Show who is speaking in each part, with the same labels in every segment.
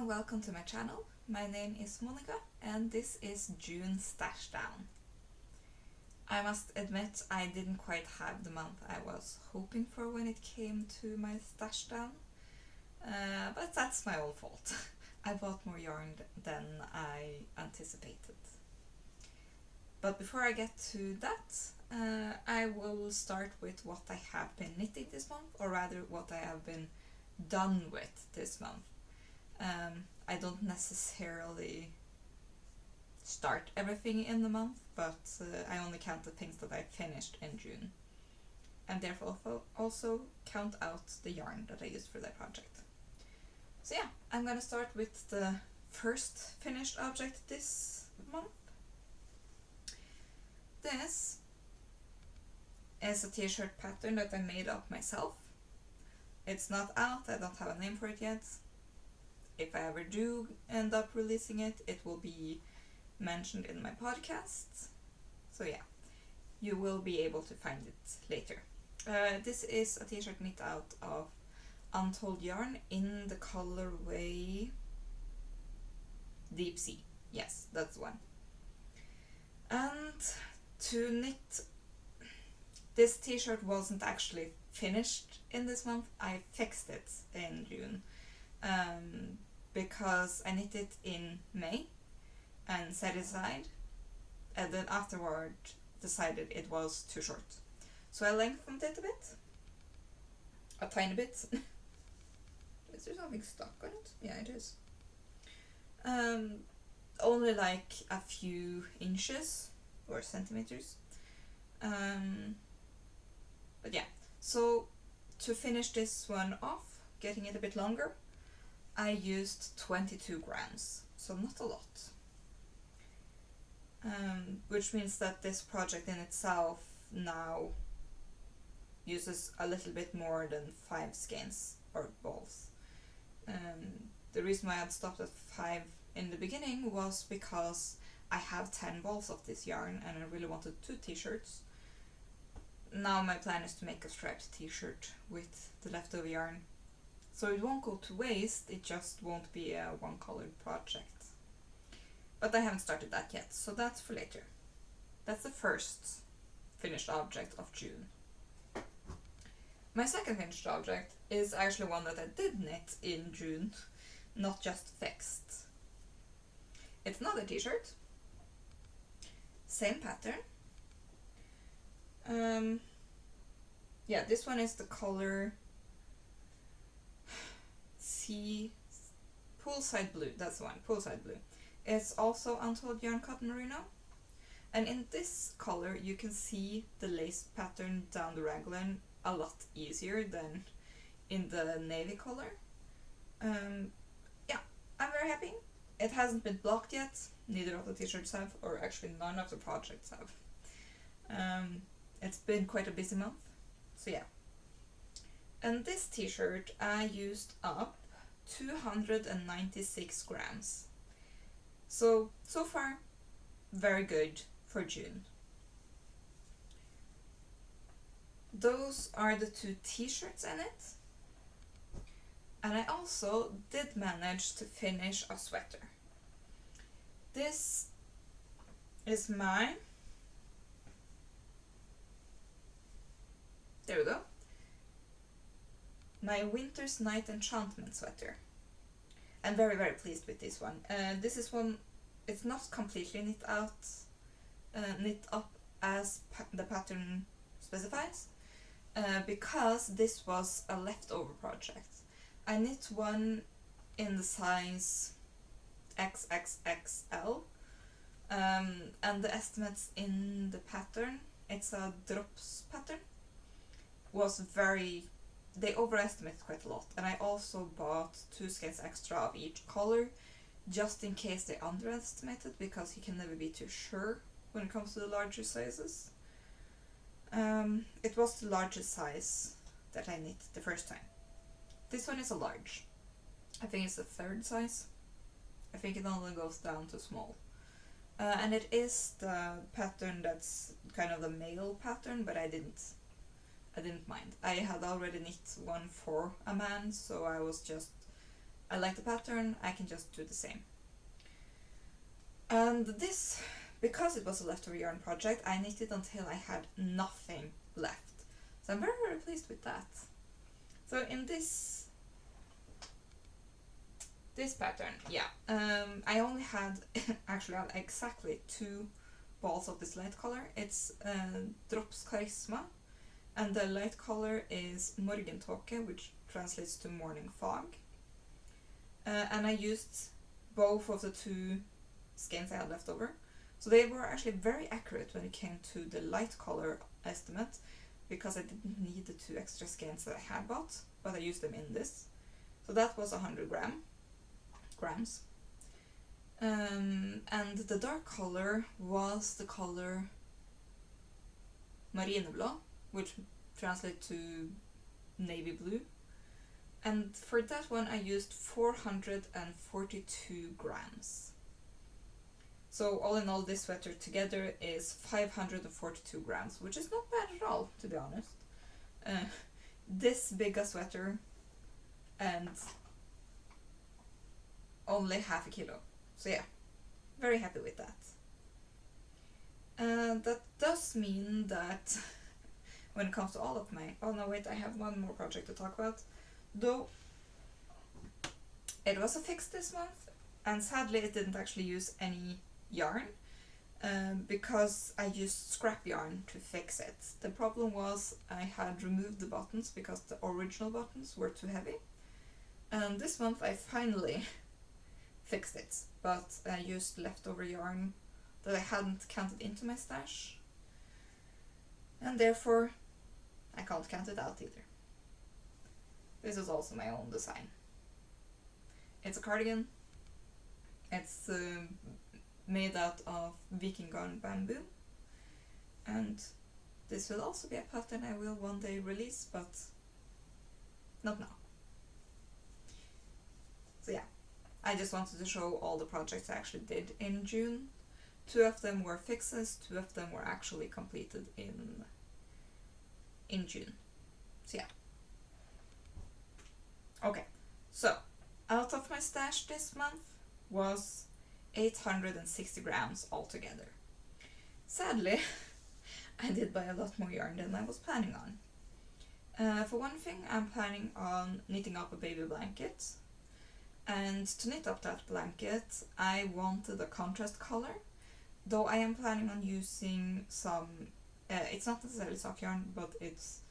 Speaker 1: and welcome to my channel. My name is Monica and this is June stash down. I must admit I didn't quite have the month I was hoping for when it came to my stash down, but that's my own fault. I bought more yarn than I anticipated. But before I get to that, I will start with what I have been knitting this month, or rather what I have been done with this month. I don't necessarily start everything in the month, but I only count the things that I finished in June, and therefore also count out the yarn that I used for that project. So yeah, I'm gonna start with the first finished object this month. This is a t-shirt pattern that I made up myself. It's not out, I don't have a name for it yet. If I ever do end up releasing it, it will be mentioned in my podcast. So yeah, you will be able to find it later. This is a t-shirt knit out of Untold yarn in the colorway Deep Sea. Yes, that's the one. And to knit this t-shirt wasn't actually finished in this month. I fixed it in June. Because I knit it in May and set it aside, and then afterward decided it was too short. So I lengthened it a bit. A tiny bit. Is there something stuck on it? Yeah, it is. Only like a few inches or centimeters. But yeah, so to finish this one off, getting it a bit longer, I used 22 grams, so not a lot. Which means that this project in itself now uses a little bit more than 5 skeins or balls. The reason why I had stopped at 5 in the beginning was because I have 10 balls of this yarn and I really wanted 2 t-shirts. Now my plan is to make a striped t-shirt with the leftover yarn. So it won't go to waste, it just won't be a one-colored project. But I haven't started that yet, so that's for later. That's the first finished object of June. My second finished object is actually one that I did knit in June, not just fixed. It's not a t-shirt. Same pattern. Yeah, this one is the color Poolside blue, that's the one, Poolside blue. It's also Untold yarn cotton merino, and in this color you can see the lace pattern down the raglan a lot easier than in the navy color. Yeah, I'm very happy. It hasn't been blocked yet, neither of the t-shirts have, or actually none of the projects have. It's been quite a busy month, so yeah. And this t-shirt I used up 296 grams. So far, very good for June. Those are the 2 t-shirts in it. And I also did manage to finish a sweater. This is my... There we go. My Winter's Night Enchantment sweater. I'm very, very pleased with this one. This is one, it's not completely knit up as the pattern specifies, because this was a leftover project. I knit one in the size XXXL, and the estimates in the pattern, it's a drops pattern, was very... They overestimated quite a lot, and I also bought 2 skeins extra of each color just in case they underestimated, because you can never be too sure when it comes to the larger sizes. It was the largest size that I knit the first time. This one is a large. I think it's the 3rd size. I think it only goes down to small. And it is the pattern that's kind of the male pattern, but I didn't mind. I had already knit one for a man, so I was just I like the pattern, I can just do the same. And this, because it was a leftover yarn project, I knitted until I had nothing left. So I'm very, very pleased with that. So in this pattern, yeah, I only had actually exactly 2 balls of this light color. It's Drops Karisma, and the light color is Morgentåke, which translates to morning fog. And I used both of the 2 skeins I had left over. So they were actually very accurate when it came to the light color estimate, because I didn't need the 2 extra skeins that I had bought, but I used them in this. So that was 100 grams. And the dark color was the color Marineblå, which translates to navy blue. And for that one I used 442 grams. So all in all, this sweater together is 542 grams, which is not bad at all, to be honest. This big a sweater and only half a kilo. So yeah, very happy with that. That does mean that when it comes to all of my... Oh no, wait, I have one more project to talk about. Though it was a fix this month, and sadly it didn't actually use any yarn, because I used scrap yarn to fix it. The problem was I had removed the buttons because the original buttons were too heavy. And this month I finally fixed it, but I used leftover yarn that I hadn't counted into my stash, and therefore I can't count it out either. This is also my own design. It's a cardigan. It's made out of Viking garn bamboo, and this will also be a pattern I will one day release, but not now. So yeah, I just wanted to show all the projects I actually did in June. 2 of them were fixes, 2 of them were actually completed in June. So yeah. Okay, so out of my stash this month was 860 grams altogether. Sadly, I did buy a lot more yarn than I was planning on. For one thing, I'm planning on knitting up a baby blanket. And to knit up that blanket, I wanted a contrast color, though I am planning on using some, it's not necessarily sock yarn, but it's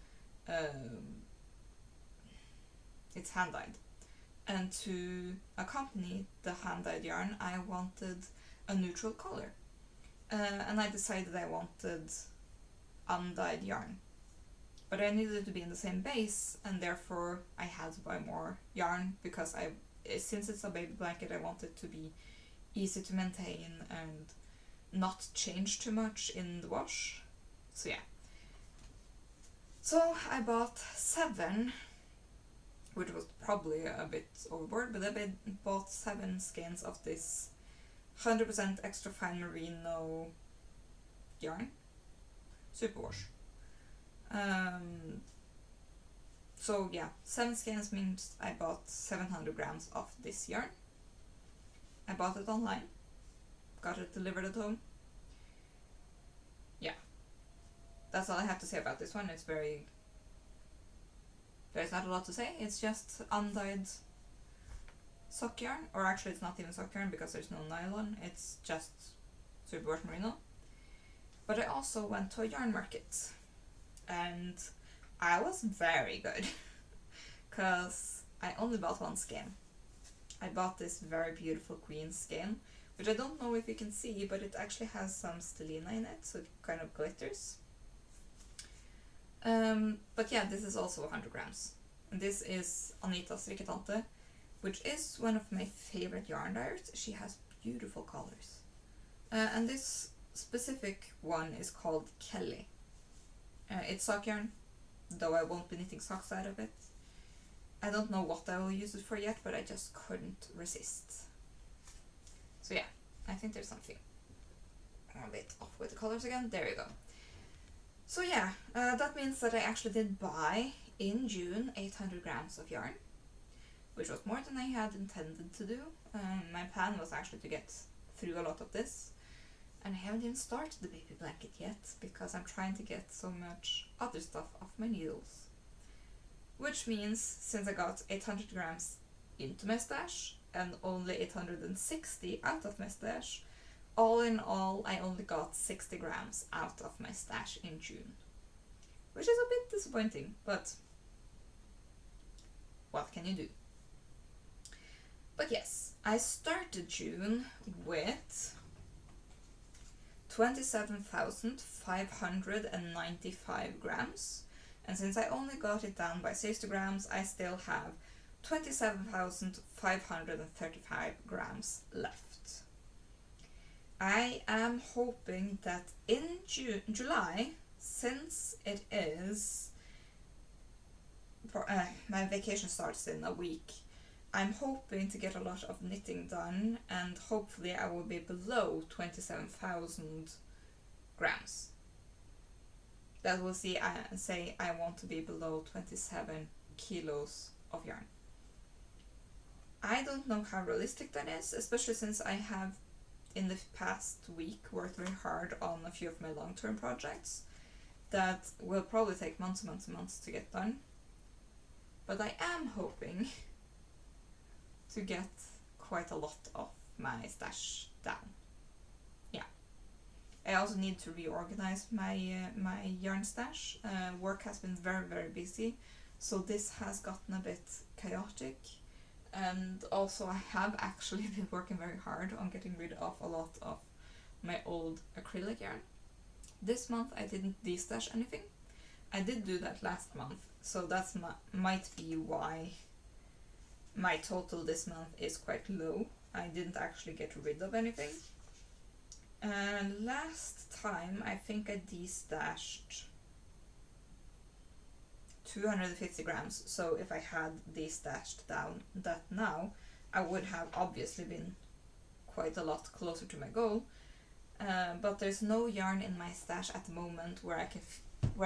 Speaker 1: hand-dyed. And to accompany the hand-dyed yarn, I wanted a neutral color. And I decided I wanted undyed yarn. But I needed it to be in the same base, and therefore I had to buy more yarn, because since it's a baby blanket, I want it to be easy to maintain and not change too much in the wash. So yeah. So I bought 7, which was probably a bit overboard, but I bought 7 skeins of this 100% Extrafine Merino yarn, superwash. So yeah, 7 skeins means I bought 700 grams of this yarn. I bought it online, got it delivered at home. Yeah, that's all I have to say about this one. There's not a lot to say, it's just undyed sock yarn, or actually it's not even sock yarn because there's no nylon, it's just superwash merino. But I also went to a yarn market, and I was very good, because I only bought 1 skein. I bought this very beautiful queen skein, which I don't know if you can see, but it actually has some stellina in it, so it kind of glitters. But yeah, this is also 100 grams. And this is Anita Strikketante, which is one of my favorite yarn dyers. She has beautiful colors. And this specific one is called Kelly. It's sock yarn, though I won't be knitting socks out of it. I don't know what I will use it for yet, but I just couldn't resist. So yeah, I think there's something. I'm a bit off with the colors again. There you go. So yeah, that means that I actually did buy in June 800 grams of yarn. which was more than I had intended to do. My plan was actually to get through a lot of this, and I haven't even started the baby blanket yet because I'm trying to get so much other stuff off my needles. Which means, since I got 800 grams into my stash and only 860 out of my stash, all in all I only got 60 grams out of my stash in June. Which is a bit disappointing, but what can you do? But yes, I started June with 27,595 grams, and since I only got it down by 60 grams, I still have 27,535 grams left. I am hoping that in July, since it is my vacation starts in a week, I'm hoping to get a lot of knitting done, and hopefully I will be below 27,000 grams. That will say I want to be below 27 kilos of yarn. I don't know how realistic that is, especially since I have in the past week worked very hard on a few of my long-term projects that will probably take months and months and months to get done. But I am hoping to get quite a lot of my stash down. Yeah. I also need to reorganize my yarn stash. Work has been very, very busy, so this has gotten a bit chaotic. And also I have actually been working very hard on getting rid of a lot of my old acrylic yarn. This month I didn't destash anything. I did do that last month, so that's might be why my total this month is quite low. I didn't actually get rid of anything. And last time I think I destashed 250 grams, so if I had destashed down that now, I would have obviously been quite a lot closer to my goal. But there's no yarn in my stash at the moment where I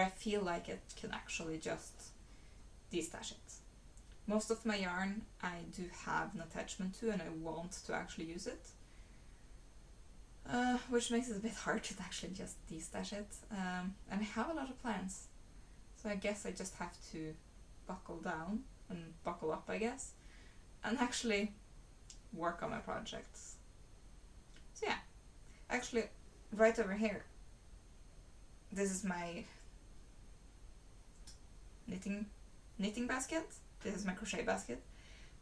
Speaker 1: feel like it can actually just destash it. Most of my yarn I do have an attachment to, and I want to actually use it, which makes it a bit hard to actually just destash it. And I have a lot of plans, so I guess I just have to buckle down and buckle up, I guess, and actually work on my projects. So yeah, actually right over here, this is my knitting basket. This is my crochet basket.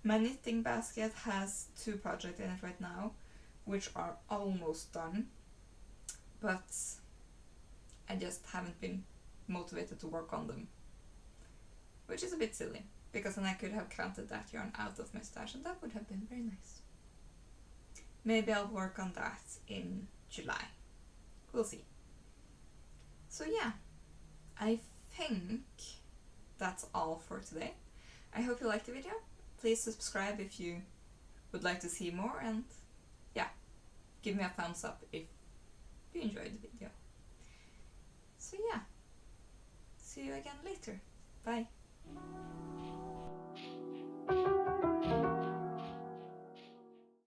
Speaker 1: My knitting basket has 2 projects in it right now, which are almost done, but I just haven't been motivated to work on them, which is a bit silly, because then I could have counted that yarn out of my stash and that would have been very nice. Maybe I'll work on that in July. We'll see. So yeah, I think that's all for today. I hope you liked the video. Please subscribe if you would like to see more, and yeah, give me a thumbs up if you enjoyed the video. So yeah, see you again later. Bye.